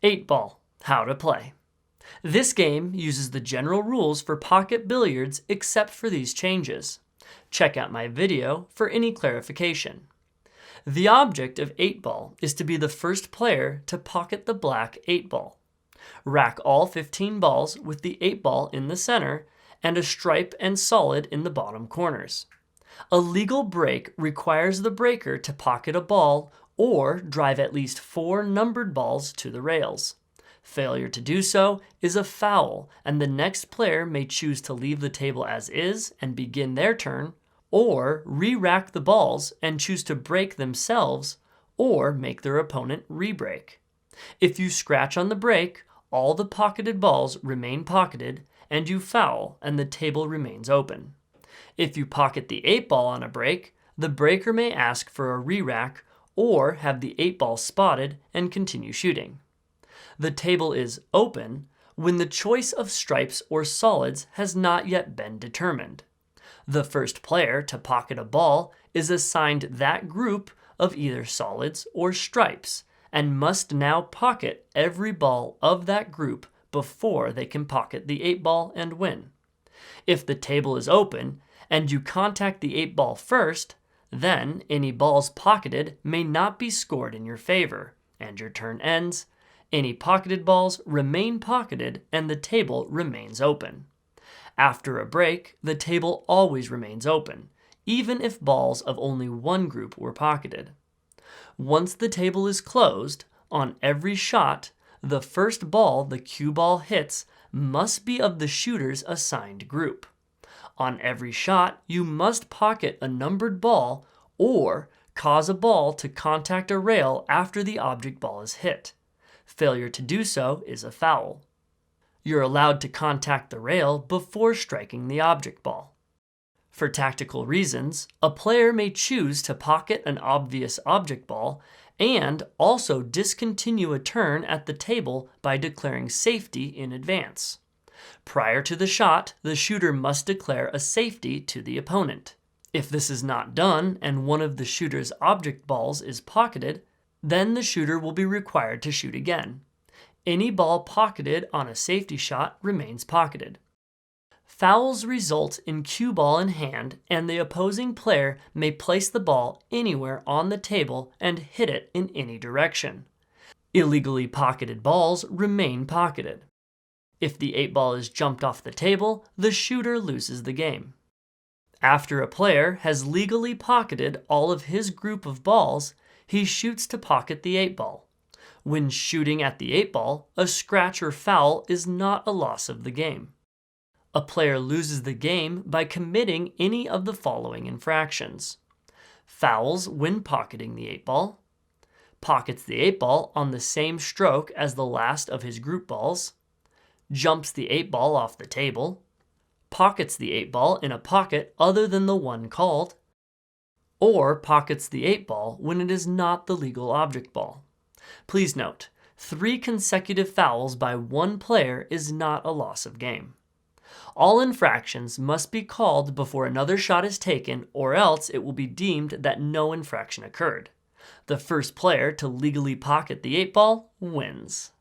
8 ball, how to play. This game uses the general rules for pocket billiards except for these changes. Check out my video for any clarification. The object of 8 ball is to be the first player to pocket the black 8 ball. Rack all 15 balls with the 8 ball in the center and a stripe and solid in the bottom corners. A legal break requires the breaker to pocket a ball or drive at least 4 numbered balls to the rails. Failure to do so is a foul, and the next player may choose to leave the table as is and begin their turn, or re-rack the balls and choose to break themselves, or make their opponent re-break. If you scratch on the break, all the pocketed balls remain pocketed, and you foul, and the table remains open. If you pocket the 8 ball on a break, the breaker may ask for a re-rack or have the 8 ball spotted and continue shooting. The table is open when the choice of stripes or solids has not yet been determined. The first player to pocket a ball is assigned that group of either solids or stripes and must now pocket every ball of that group before they can pocket the 8 ball and win. If the table is open and you contact the 8 ball first, then any balls pocketed may not be scored in your favor, and your turn ends. Any pocketed balls remain pocketed and the table remains open. After a break, the table always remains open, even if balls of only one group were pocketed. Once the table is closed, on every shot, the first ball the cue ball hits must be of the shooter's assigned group. On every shot, you must pocket a numbered ball or cause a ball to contact a rail after the object ball is hit. Failure to do so is a foul. You're allowed to contact the rail before striking the object ball. For tactical reasons, a player may choose to pocket an obvious object ball and also discontinue a turn at the table by declaring safety in advance. Prior to the shot, the shooter must declare a safety to the opponent. If this is not done and one of the shooter's object balls is pocketed, then the shooter will be required to shoot again. Any ball pocketed on a safety shot remains pocketed. Fouls result in cue ball in hand, and the opposing player may place the ball anywhere on the table and hit it in any direction. Illegally pocketed balls remain pocketed. If the 8 ball is jumped off the table, the shooter loses the game. After a player has legally pocketed all of his group of balls, he shoots to pocket the 8 ball. When shooting at the 8 ball, a scratch or foul is not a loss of the game. A player loses the game by committing any of the following infractions: fouls when pocketing the 8 ball, pockets the 8 ball on the same stroke as the last of his group balls, jumps the 8 ball off the table, pockets the 8 ball in a pocket other than the one called, or pockets the 8 ball when it is not the legal object ball. Please note, 3 consecutive fouls by one player is not a loss of game. All infractions must be called before another shot is taken, or else it will be deemed that no infraction occurred. The first player to legally pocket the 8 ball wins.